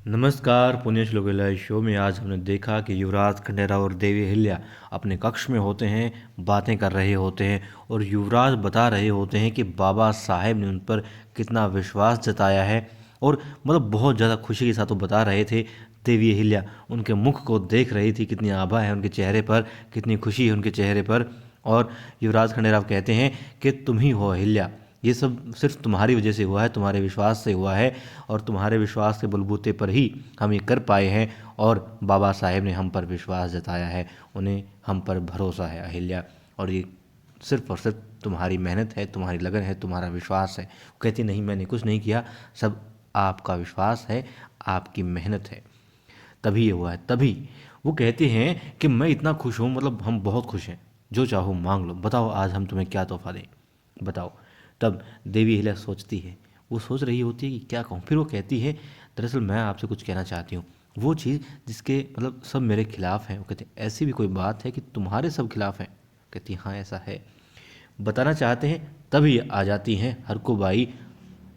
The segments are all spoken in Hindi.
नमस्कार पुण्यश्लोक लाइव शो में आज हमने देखा कि युवराज खंडेराव और देवी अहिल्या अपने कक्ष में होते हैं, बातें कर रहे होते हैं और युवराज बता रहे होते हैं कि बाबा साहेब ने उन पर कितना विश्वास जताया है। और मतलब बहुत ज़्यादा खुशी के साथ वो बता रहे थे। देवी अहिल्या उनके मुख को देख रही थी, कितनी आभा है उनके चेहरे पर, कितनी खुशी है उनके चेहरे पर। और युवराज खंडेराव कहते हैं कि तुम ही हो अहिल्या, ये सब सिर्फ तुम्हारी वजह से हुआ है, तुम्हारे विश्वास से हुआ है और तुम्हारे विश्वास के बलबूते पर ही हम ये कर पाए हैं। और बाबा साहेब ने हम पर विश्वास जताया है, उन्हें हम पर भरोसा है अहिल्या, और ये सिर्फ और सिर्फ तुम्हारी मेहनत है, तुम्हारी लगन है, तुम्हारा विश्वास है। वो कहती नहीं, मैंने कुछ नहीं किया, सब आपका विश्वास है, आपकी मेहनत है, तभी ये हुआ है। तभी वो कहते हैं कि मैं इतना खुश हूँ, मतलब हम बहुत खुश हैं, जो चाहो मांग लो, बताओ आज हम तुम्हें क्या तोहफा दें, बताओ। तब देवी अहिल्या सोचती है, वो सोच रही होती है कि क्या कहूँ। फिर वो कहती है, दरअसल मैं आपसे कुछ कहना चाहती हूँ, वो चीज़ जिसके मतलब सब मेरे खिलाफ हैं। वो कहते हैं ऐसी भी कोई बात है कि तुम्हारे सब खिलाफ हैं? कहती हाँ ऐसा है। बताना चाहते हैं, तभी आ जाती हैं हरको बाई,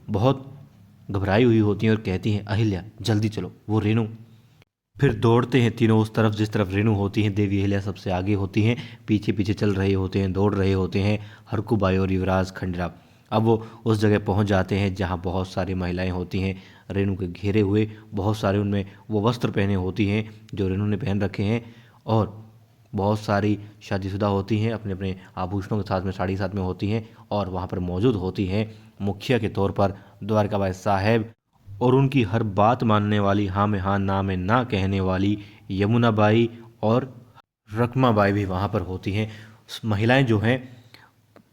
बहुत घबराई हुई होती हैं और कहती हैं अहिल्या जल्दी चलो, वो रेणु। फिर दौड़ते हैं तीनों उस तरफ जिस तरफ रेणु होती हैं। देवी अहिल्या सबसे आगे होती हैं, पीछे पीछे चल रहे होते हैं, दौड़ रहे होते हैं हरकुबाई और युवराज खंडेराव। अब वो उस जगह पहुंच जाते हैं जहां बहुत सारी महिलाएं होती हैं रेणु के घेरे हुए। बहुत सारे उनमें वो वस्त्र पहने होती हैं जो रेणु ने पहन रखे हैं, और बहुत सारी शादीशुदा होती हैं, अपने अपने आभूषणों के साथ में, साड़ी साथ में होती हैं। और वहाँ पर मौजूद होती हैं मुखिया के तौर पर द्वारकाबाई साहेब, और उनकी हर बात मानने वाली, हाँ में हाँ ना में ना कहने वाली यमुना बाई और रकमा बाई भी वहाँ पर होती हैं। महिलाएं जो हैं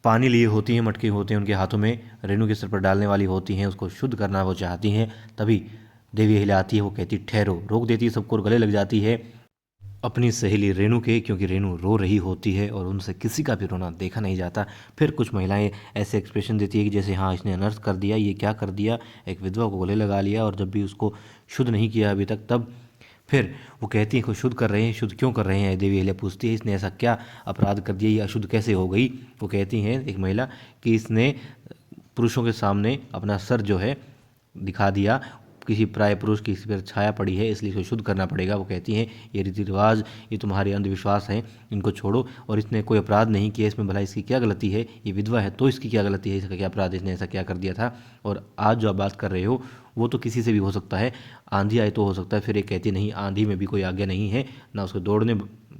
पानी लिए होती हैं, मटके होते हैं उनके हाथों में, रेणु के सिर पर डालने वाली होती हैं, उसको शुद्ध करना वो चाहती हैं। तभी देवी अहिल्या आती है, वो कहती ठहरो, रोक देती है सबको और गले लग जाती है अपनी सहेली रेणु के, क्योंकि रेणु रो रही होती है और उनसे किसी का भी रोना देखा नहीं जाता। फिर कुछ महिलाएं ऐसे एक्सप्रेशन देती है कि जैसे हाँ इसने अनर्थ कर दिया, ये क्या कर दिया, एक विधवा को गले लगा लिया और जब भी उसको शुद्ध नहीं किया अभी तक। तब फिर वो कहती है कि शुद्ध कर रहे हैं, शुद्ध क्यों कर रहे हैं? देवी अहिल्या पूछती है इसने ऐसा क्या अपराध कर दिया, ये अशुद्ध कैसे हो गई? वो कहती हैं एक महिला कि इसने पुरुषों के सामने अपना सर जो है दिखा दिया, किसी प्राय पुरुष की इस पर छाया पड़ी है, इसलिए इसको शुद्ध करना पड़ेगा। वो कहती हैं ये रीति रिवाज, ये तुम्हारे अंधविश्वास हैं, इनको छोड़ो, और इसने कोई अपराध नहीं किया, इसमें भला इसकी क्या गलती है? ये विधवा है तो इसकी क्या गलती है, इसका क्या अपराध, इसने ऐसा क्या कर दिया था? और आज जो आप बात कर रहे हो वो तो किसी से भी हो सकता है, आंधी आए तो हो सकता है। फिर एक कहती नहीं, आंधी में भी कोई आज्ञा नहीं है, ना उसको दौड़ने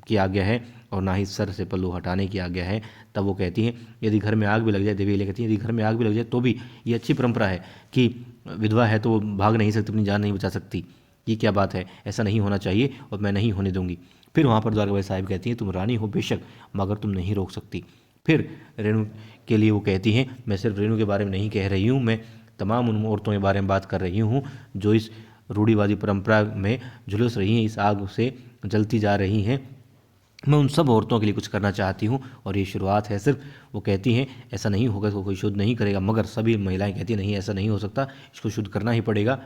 की आज्ञा है और ना ही सर से पल्लू हटाने की आज्ञा है। तब वो कहती हैं यदि घर में आग भी लग जाए, देवी अहिल्या कहती है यदि घर में आग भी लग जाए तो भी ये अच्छी परंपरा है कि विधवा है तो वो भाग नहीं सकती, अपनी जान नहीं बचा सकती। ये क्या बात है, ऐसा नहीं होना चाहिए और मैं नहीं होने दूंगी। फिर वहाँ पर द्वारकाबाई साहिब कहती हैं तुम रानी हो बेशक, मगर तुम नहीं रोक सकती। फिर रेणु के लिए वो कहती हैं मैं सिर्फ रेणु के बारे में नहीं कह रही हूँ, मैं तमाम उन औरतों के बारे में बात कर रही हूँ जो इस रूढ़िवादी परंपरा में झुलस रही हैं, इस आग से जलती जा रही हैं। मैं उन सब औरतों के लिए कुछ करना चाहती हूँ और ये शुरुआत है सिर्फ। वो कहती हैं ऐसा नहीं होगा, इसको कोई शुद्ध नहीं करेगा, मगर सभी महिलाएं कहती नहीं ऐसा नहीं हो सकता, इसको शुद्ध करना ही पड़ेगा।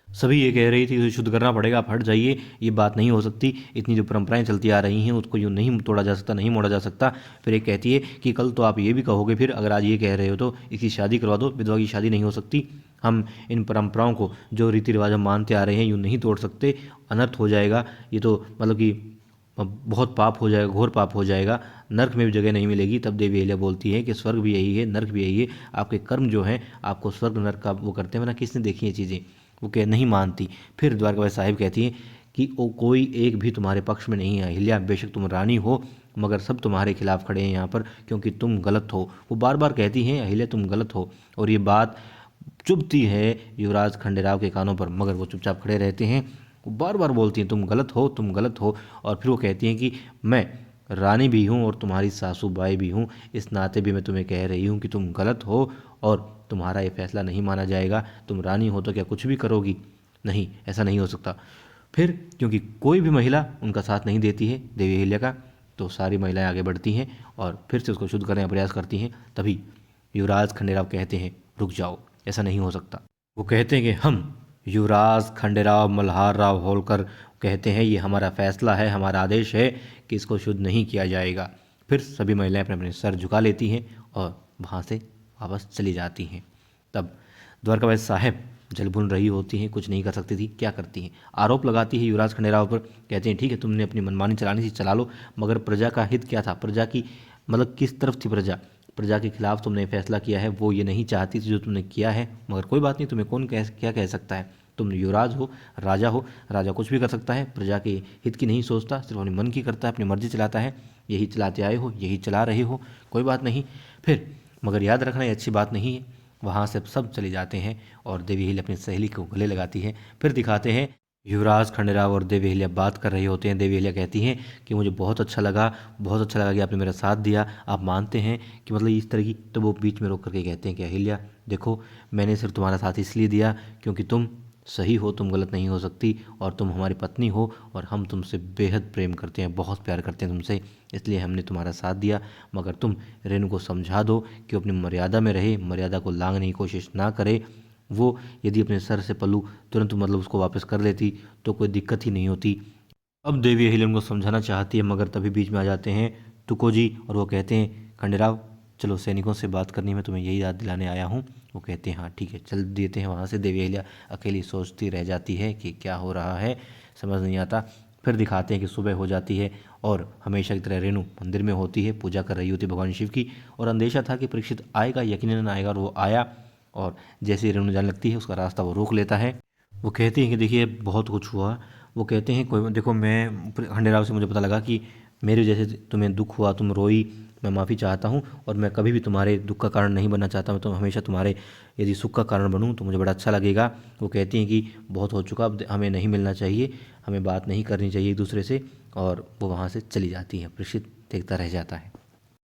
सभी ये कह रही थी इसे शुद्ध करना पड़ेगा, आप हट जाइए, ये बात नहीं हो सकती, इतनी जो परंपराएं चलती आ रही हैं उसको यूँ नहीं तोड़ा जा सकता, नहीं मोड़ा जा सकता। फिर एक कहती है कि कल तो आप ये भी कहोगे, फिर अगर आज ये कह रहे हो तो इसकी शादी करवा दो, विधवा की शादी नहीं हो सकती। हम इन परंपराओं को, जो रीति रिवाज हम मानते आ रहे हैं, यूँ नहीं तोड़ सकते, अनर्थ हो जाएगा, ये तो मतलब कि बहुत पाप हो जाएगा, घोर पाप हो जाएगा, नर्क में भी जगह नहीं मिलेगी। तब देवी अहिल्या बोलती है कि स्वर्ग भी यही है, नर्क भी यही है, आपके कर्म जो हैं आपको स्वर्ग नर्क का वो करते हैं, वरना किसने देखी ये चीज़ें? वो कह नहीं मानती। फिर द्वारकाबाई साहिब कहती हैं कि वो कोई एक भी तुम्हारे पक्ष में नहीं है अहिल्या, बेशक तुम रानी हो मगर सब तुम्हारे खिलाफ खड़े हैं यहाँ पर, क्योंकि तुम गलत हो। वो बार बार कहती हैं अहिल्या तुम गलत हो, और ये बात चुभती है युवराज खंडेराव के कानों पर, मगर वो चुपचाप खड़े रहते हैं। वो बार बार बोलती हैं तुम गलत हो, तुम गलत हो। और फिर वो कहती हैं कि मैं रानी भी हूँ और तुम्हारी सासू बाई भी हूँ, इस नाते भी मैं तुम्हें कह रही हूँ कि तुम गलत हो और तुम्हारा ये फैसला नहीं माना जाएगा। तुम रानी हो तो क्या कुछ भी करोगी? नहीं, ऐसा नहीं हो सकता। फिर क्योंकि कोई भी महिला उनका साथ नहीं देती है देवी अहिल्या का, तो सारी महिलाएं आगे बढ़ती हैं और फिर से उसको शुद्ध करने का प्रयास करती हैं। तभी युवराज खंडेराव कहते हैं रुक जाओ, ऐसा नहीं हो सकता। वो कहते हैं कि हम युवराज खंडेराव मल्हार राव होलकर कहते हैं ये हमारा फैसला है, हमारा आदेश है कि इसको शुद्ध नहीं किया जाएगा। फिर सभी महिलाएं अपने अपने सर झुका लेती हैं और वहाँ से वापस चली जाती हैं। तब द्वारकाबाई साहब जल भून रही होती हैं, कुछ नहीं कर सकती थी, क्या करती हैं? आरोप लगाती है युवराज खंडेराव पर। कहते हैं ठीक है, तुमने अपनी मनमानी चलानी थी चला लो, मगर प्रजा का हित क्या था? प्रजा की मतलब किस तरफ थी प्रजा? प्रजा के खिलाफ तुमने फैसला किया है, वो ये नहीं चाहती थी जो तुमने किया है। मगर कोई बात नहीं, तुम्हें कौन क्या कह सकता है? तुम युवराज हो, राजा कुछ भी कर सकता है, प्रजा के हित की नहीं सोचता, सिर्फ अपने मन की करता है, अपनी मर्जी चलाता है। यही चलाते आए हो, यही चला रहे हो, कोई बात नहीं। फिर मगर याद रखना, ये अच्छी बात नहीं है। वहाँ से सब चले जाते हैं और देवी अहिल्या अपनी सहेली को गले लगाती है। फिर दिखाते हैं युवराज खंडेराव और देवी अहिल्या बात कर रहे होते हैं। देवी अहिल्या कहती हैं कि मुझे बहुत अच्छा लगा कि आपने मेरा साथ दिया, आप मानते हैं कि मतलब इस तरह की। तो वो बीच में रोक करके कहते हैं कि अहिल्या देखो, मैंने सिर्फ तुम्हारा साथ इसलिए दिया क्योंकि तुम सही हो, तुम गलत नहीं हो सकती, और तुम हमारी पत्नी हो और हम तुमसे बेहद प्रेम करते हैं, बहुत प्यार करते हैं तुमसे, इसलिए हमने तुम्हारा साथ दिया। मगर तुम रेणु को समझा दो कि अपनी मर्यादा में रहे, मर्यादा को लांघने की कोशिश ना करे। वो यदि अपने सर से पल्लू तुरंत मतलब उसको वापस कर लेती तो कोई दिक्कत ही नहीं होती। अब देवी अहिल्या उनको समझाना चाहती है, मगर तभी बीच में आ जाते हैं तुको जी और वो कहते हैं खंडेराव चलो सैनिकों से बात करनी, मैं तुम्हें यही याद दिलाने आया हूँ। वो कहते हैं हाँ ठीक है, चल देते हैं वहाँ से। देवी अहिल्या अकेली सोचती रह जाती है कि क्या हो रहा है, समझ नहीं आता। फिर दिखाते हैं कि सुबह हो जाती है और हमेशा की तरह रेणु मंदिर में होती है, पूजा कर रही होती है भगवान शिव की। और अंदेशा था कि परीक्षित आएगा, यकीनन आएगा, और वो आया। और जैसे ही रेणु जाने लगती है उसका रास्ता वो रोक लेता है। वो कहती हैं कि देखिए बहुत कुछ हुआ। वो कहते हैं कोई देखो, मैं खंडेराव से मुझे पता लगा कि मेरे जैसे तुम्हें दुख हुआ, तुम रोई, मैं माफ़ी चाहता हूँ और मैं कभी भी तुम्हारे दुख का कारण नहीं बनना चाहता। मैं तो हमेशा तुम्हारे यदि सुख का कारण बनूँ तो मुझे बड़ा अच्छा लगेगा। वो कहती हैं कि बहुत हो चुका, अब हमें नहीं मिलना चाहिए, हमें बात नहीं करनी चाहिए एक दूसरे से। और वो वहाँ से चली जाती हैं। परीक्षित देखता रह जाता है।